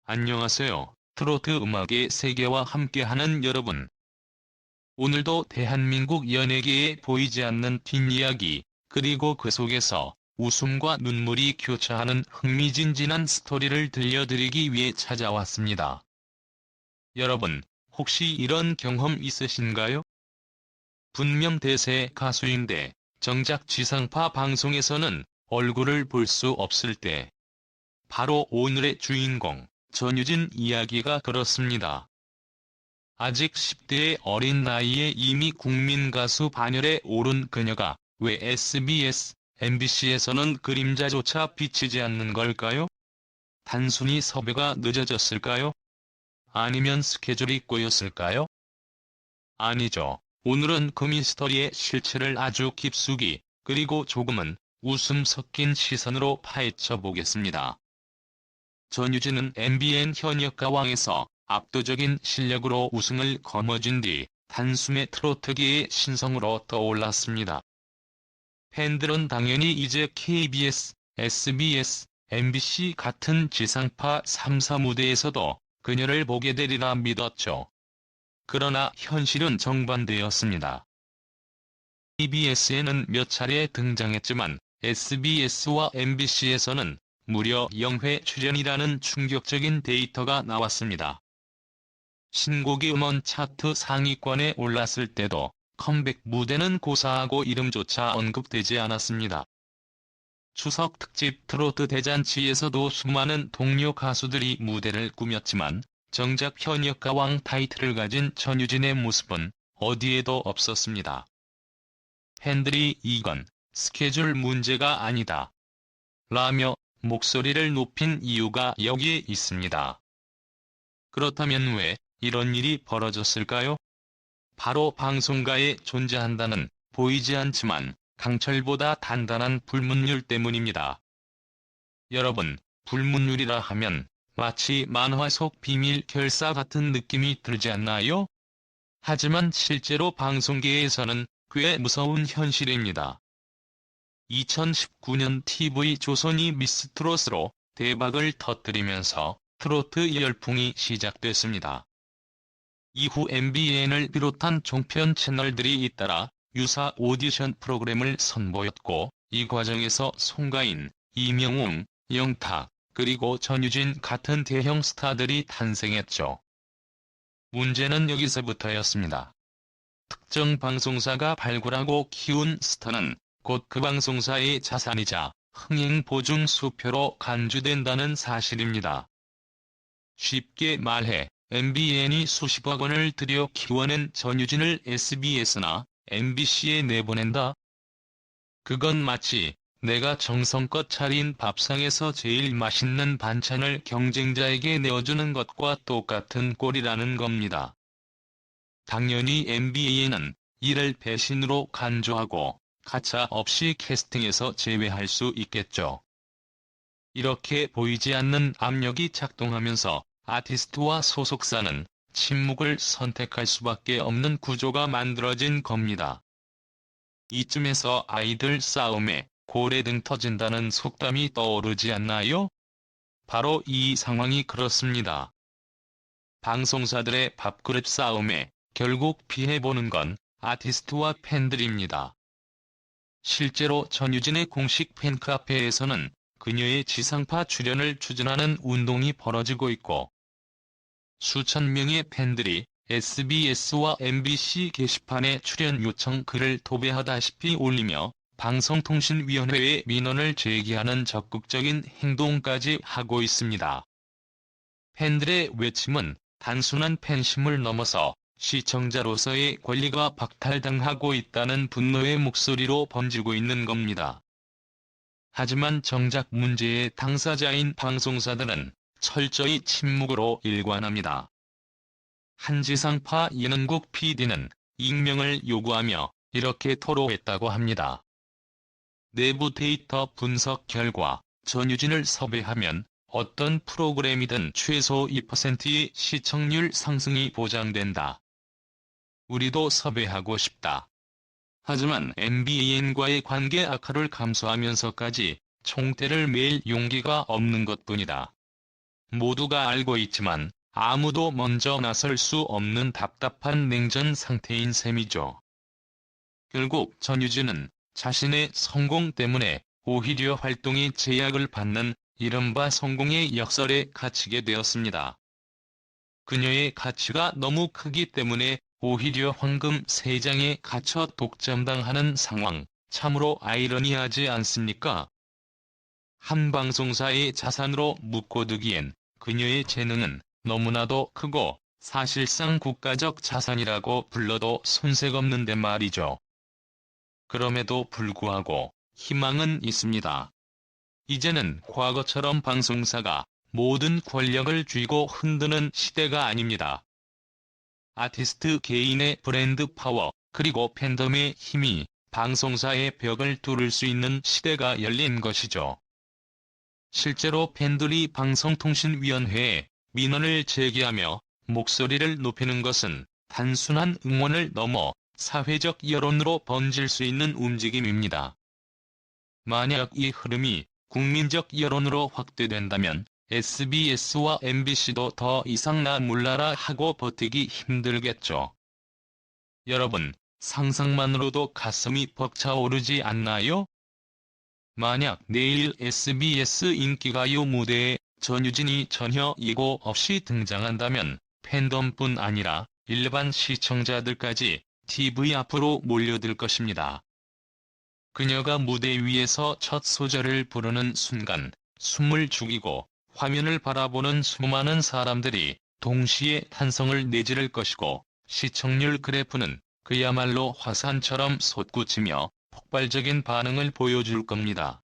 안녕하세요. 트로트 음악의 세계와 함께하는 여러분. 오늘도 대한민국 연예계에 보이지 않는 뒷이야기, 그리고 그 속에서 웃음과 눈물이 교차하는 흥미진진한 스토리를 들려드리기 위해 찾아왔습니다. 여러분, 혹시 이런 경험 있으신가요? 분명 대세 가수인데 정작 지상파 방송에서는 얼굴을 볼 수 없을 때. 바로 오늘의 주인공, 전유진 이야기가 그렇습니다. 아직 10대의 어린 나이에 이미 국민 가수 반열에 오른 그녀가 왜 SBS, MBC에서는 그림자조차 비치지 않는 걸까요? 단순히 섭외가 늦어졌을까요? 아니면 스케줄이 꼬였을까요? 아니죠. 오늘은 그 미스터리의 실체를 아주 깊숙이, 그리고 조금은 웃음 섞인 시선으로 파헤쳐 보겠습니다. 전유진은 MBN 현역 가왕에서 압도적인 실력으로 우승을 거머쥔 뒤 단숨에 트로트계의 신성으로 떠올랐습니다. 팬들은 당연히 이제 KBS, SBS, MBC 같은 지상파 3사 무대에서도 그녀를 보게 되리라 믿었죠. 그러나 현실은 정반대였습니다. KBS에는 몇 차례 등장했지만 SBS와 MBC에서는 무려 0회 출연이라는 충격적인 데이터가 나왔습니다. 신곡이 음원 차트 상위권에 올랐을 때도 컴백 무대는 고사하고 이름조차 언급되지 않았습니다. 추석 특집 트로트 대잔치에서도 수많은 동료 가수들이 무대를 꾸몄지만 정작 현역 가왕 타이틀을 가진 전유진의 모습은 어디에도 없었습니다. 팬들이 이건 스케줄 문제가 아니다 라며 목소리를 높인 이유가 여기에 있습니다. 그렇다면 왜 이런 일이 벌어졌을까요? 바로 방송가에 존재한다는 보이지 않지만 강철보다 단단한 불문율 때문입니다. 여러분, 불문율이라 하면 마치 만화 속 비밀 결사 같은 느낌이 들지 않나요? 하지만 실제로 방송계에서는 꽤 무서운 현실입니다. 2019년 TV조선이 미스트롯으로 대박을 터뜨리면서 트로트 열풍이 시작됐습니다. 이후 MBN을 비롯한 종편 채널들이 잇따라 유사 오디션 프로그램을 선보였고, 이 과정에서 송가인, 이명웅, 영탁, 그리고 전유진 같은 대형 스타들이 탄생했죠. 문제는 여기서부터였습니다. 특정 방송사가 발굴하고 키운 스타는 곧 그 방송사의 자산이자 흥행 보증 수표로 간주된다는 사실입니다. 쉽게 말해 MBN이 수십억 원을 들여 키워낸 전유진을 SBS나 MBC에 내보낸다? 그건 마치 내가 정성껏 차린 밥상에서 제일 맛있는 반찬을 경쟁자에게 내어주는 것과 똑같은 꼴이라는 겁니다. 당연히 MBN은 이를 배신으로 간주하고 가차 없이 캐스팅에서 제외할 수 있겠죠. 이렇게 보이지 않는 압력이 작동하면서 아티스트와 소속사는 침묵을 선택할 수밖에 없는 구조가 만들어진 겁니다. 이쯤에서 아이들 싸움에 고래등 터진다는 속담이 떠오르지 않나요? 바로 이 상황이 그렇습니다. 방송사들의 밥그릇 싸움에 결국 피해보는 건 아티스트와 팬들입니다. 실제로 전유진의 공식 팬카페에서는 그녀의 지상파 출연을 추진하는 운동이 벌어지고 있고, 수천 명의 팬들이 SBS와 MBC 게시판에 출연 요청 글을 도배하다시피 올리며 방송통신위원회에 민원을 제기하는 적극적인 행동까지 하고 있습니다. 팬들의 외침은 단순한 팬심을 넘어서 시청자로서의 권리가 박탈당하고 있다는 분노의 목소리로 번지고 있는 겁니다. 하지만 정작 문제의 당사자인 방송사들은 철저히 침묵으로 일관합니다. 한 지상파 예능국 PD는 익명을 요구하며 이렇게 토로했다고 합니다. 내부 데이터 분석 결과 전유진을 섭외하면 어떤 프로그램이든 최소 2%의 시청률 상승이 보장된다. 우리도 섭외하고 싶다. 하지만 MBN과의 관계 악화를 감수하면서까지 총대를 맬 용기가 없는 것뿐이다. 모두가 알고 있지만 아무도 먼저 나설 수 없는 답답한 냉전 상태인 셈이죠. 결국 전유진은 자신의 성공 때문에 오히려 활동이 제약을 받는 이른바 성공의 역설에 갇히게 되었습니다. 그녀의 가치가 너무 크기 때문에 오히려 황금 3장에 갇혀 독점당하는 상황, 참으로 아이러니하지 않습니까? 한 방송사의 자산으로 묶어두기엔 그녀의 재능은 너무나도 크고 사실상 국가적 자산이라고 불러도 손색 없는데 말이죠. 그럼에도 불구하고 희망은 있습니다. 이제는 과거처럼 방송사가 모든 권력을 쥐고 흔드는 시대가 아닙니다. 아티스트 개인의 브랜드 파워, 그리고 팬덤의 힘이 방송사의 벽을 뚫을 수 있는 시대가 열린 것이죠. 실제로 팬들이 방송통신위원회에 민원을 제기하며 목소리를 높이는 것은 단순한 응원을 넘어 사회적 여론으로 번질 수 있는 움직임입니다. 만약 이 흐름이 국민적 여론으로 확대된다면 SBS와 MBC도 더 이상 나 몰라라 하고 버티기 힘들겠죠. 여러분, 상상만으로도 가슴이 벅차오르지 않나요? 만약 내일 SBS 인기가요 무대에 전유진이 전혀 예고 없이 등장한다면 팬덤뿐 아니라 일반 시청자들까지 TV 앞으로 몰려들 것입니다. 그녀가 무대 위에서 첫 소절을 부르는 순간 숨을 죽이고 화면을 바라보는 수많은 사람들이 동시에 탄성을 내지를 것이고 시청률 그래프는 그야말로 화산처럼 솟구치며 폭발적인 반응을 보여줄 겁니다.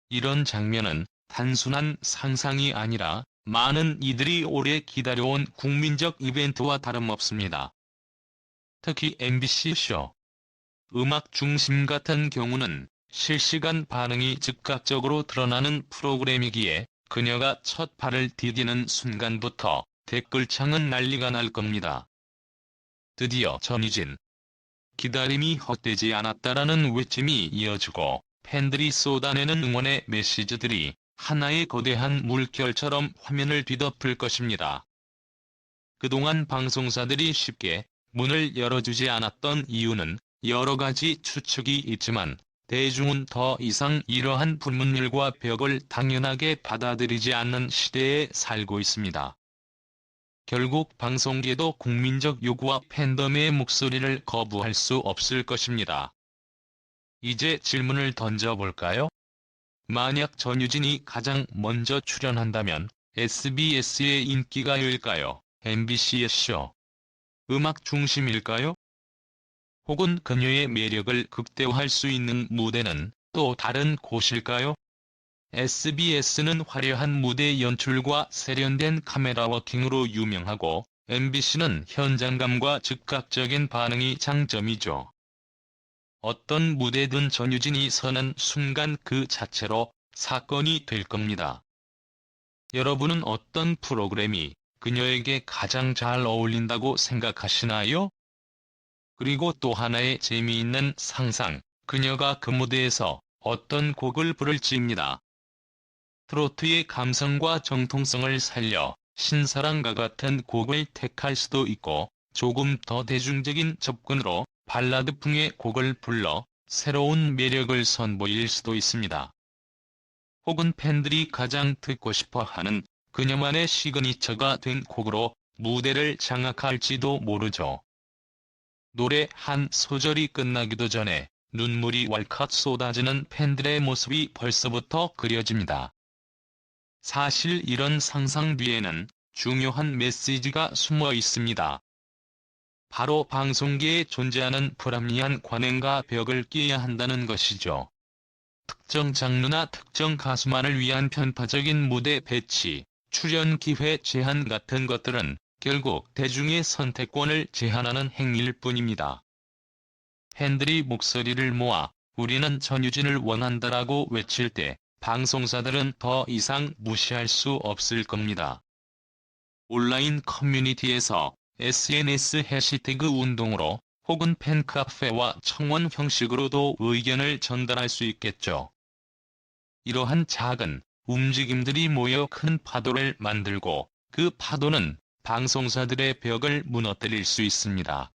이런 장면은 단순한 상상이 아니라 많은 이들이 오래 기다려온 국민적 이벤트와 다름없습니다. 특히 MBC쇼 음악 중심 같은 경우는 실시간 반응이 즉각적으로 드러나는 프로그램이기에 그녀가 첫 발을 디디는 순간부터 댓글창은 난리가 날 겁니다. 드디어 전유진. 기다림이 헛되지 않았다라는 외침이 이어지고 팬들이 쏟아내는 응원의 메시지들이 하나의 거대한 물결처럼 화면을 뒤덮을 것입니다. 그동안 방송사들이 쉽게 문을 열어주지 않았던 이유는 여러 가지 추측이 있지만 대중은 더 이상 이러한 불문율과 벽을 당연하게 받아들이지 않는 시대에 살고 있습니다. 결국 방송계도 국민적 요구와 팬덤의 목소리를 거부할 수 없을 것입니다. 이제 질문을 던져볼까요? 만약 전유진이 가장 먼저 출연한다면 SBS의 인기가요일까요? MBC의 쇼? 음악 중심일까요? 혹은 그녀의 매력을 극대화할 수 있는 무대는 또 다른 곳일까요? SBS는 화려한 무대 연출과 세련된 카메라 워킹으로 유명하고 MBC는 현장감과 즉각적인 반응이 장점이죠. 어떤 무대든 전유진이 서는 순간 그 자체로 사건이 될 겁니다. 여러분은 어떤 프로그램이 그녀에게 가장 잘 어울린다고 생각하시나요? 그리고 또 하나의 재미있는 상상, 그녀가 그 무대에서 어떤 곡을 부를지입니다. 트로트의 감성과 정통성을 살려 신사랑과 같은 곡을 택할 수도 있고 조금 더 대중적인 접근으로 발라드풍의 곡을 불러 새로운 매력을 선보일 수도 있습니다. 혹은 팬들이 가장 듣고 싶어하는 그녀만의 시그니처가 된 곡으로 무대를 장악할지도 모르죠. 노래 한 소절이 끝나기도 전에 눈물이 왈칵 쏟아지는 팬들의 모습이 벌써부터 그려집니다. 사실 이런 상상 뒤에는 중요한 메시지가 숨어 있습니다. 바로 방송계에 존재하는 불합리한 관행과 벽을 깨야 한다는 것이죠. 특정 장르나 특정 가수만을 위한 편파적인 무대 배치, 출연 기회 제한 같은 것들은 결국 대중의 선택권을 제한하는 행위일 뿐입니다. 팬들이 목소리를 모아 우리는 전유진을 원한다라고 외칠 때 방송사들은 더 이상 무시할 수 없을 겁니다. 온라인 커뮤니티에서 SNS 해시태그 운동으로 혹은 팬카페와 청원 형식으로도 의견을 전달할 수 있겠죠. 이러한 작은 움직임들이 모여 큰 파도를 만들고 그 파도는 방송사들의 벽을 무너뜨릴 수 있습니다.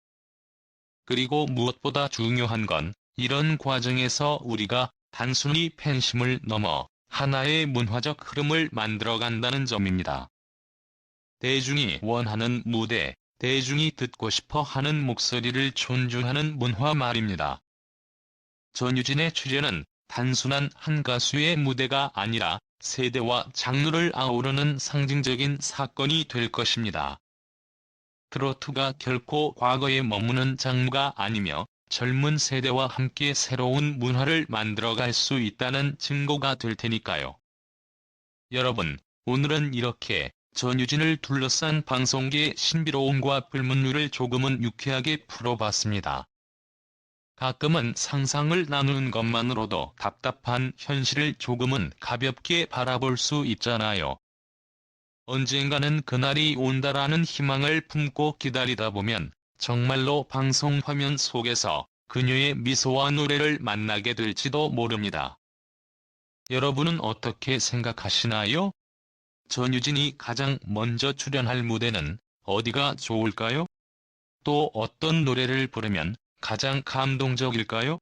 그리고 무엇보다 중요한 건 이런 과정에서 우리가 단순히 팬심을 넘어 하나의 문화적 흐름을 만들어간다는 점입니다. 대중이 원하는 무대, 대중이 듣고 싶어 하는 목소리를 존중하는 문화 말입니다. 전유진의 출연은 단순한 한 가수의 무대가 아니라 세대와 장르를 아우르는 상징적인 사건이 될 것입니다. 트로트가 결코 과거에 머무는 장르가 아니며 젊은 세대와 함께 새로운 문화를 만들어갈 수 있다는 증거가 될 테니까요. 여러분, 오늘은 이렇게 전유진을 둘러싼 방송계의 신비로움과 불문율을 조금은 유쾌하게 풀어봤습니다. 가끔은 상상을 나누는 것만으로도 답답한 현실을 조금은 가볍게 바라볼 수 있잖아요. 언젠가는 그날이 온다라는 희망을 품고 기다리다 보면 정말로 방송 화면 속에서 그녀의 미소와 노래를 만나게 될지도 모릅니다. 여러분은 어떻게 생각하시나요? 전유진이 가장 먼저 출연할 무대는 어디가 좋을까요? 또 어떤 노래를 부르면 가장 감동적일까요?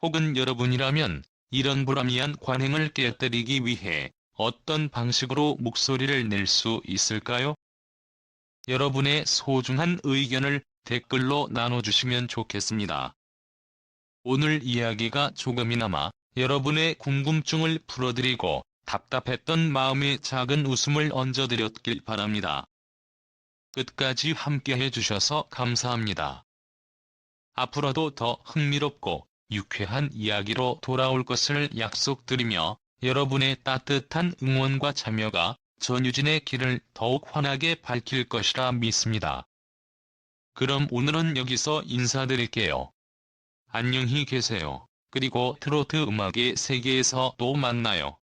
혹은 여러분이라면 이런 불합리한 관행을 깨뜨리기 위해 어떤 방식으로 목소리를 낼 수 있을까요? 여러분의 소중한 의견을 댓글로 나눠주시면 좋겠습니다. 오늘 이야기가 조금이나마 여러분의 궁금증을 풀어드리고 답답했던 마음에 작은 웃음을 얹어드렸길 바랍니다. 끝까지 함께해 주셔서 감사합니다. 앞으로도 더 흥미롭고 유쾌한 이야기로 돌아올 것을 약속드리며 여러분의 따뜻한 응원과 참여가 전유진의 길을 더욱 환하게 밝힐 것이라 믿습니다. 그럼 오늘은 여기서 인사드릴게요. 안녕히 계세요. 그리고 트로트 음악의 세계에서 또 만나요.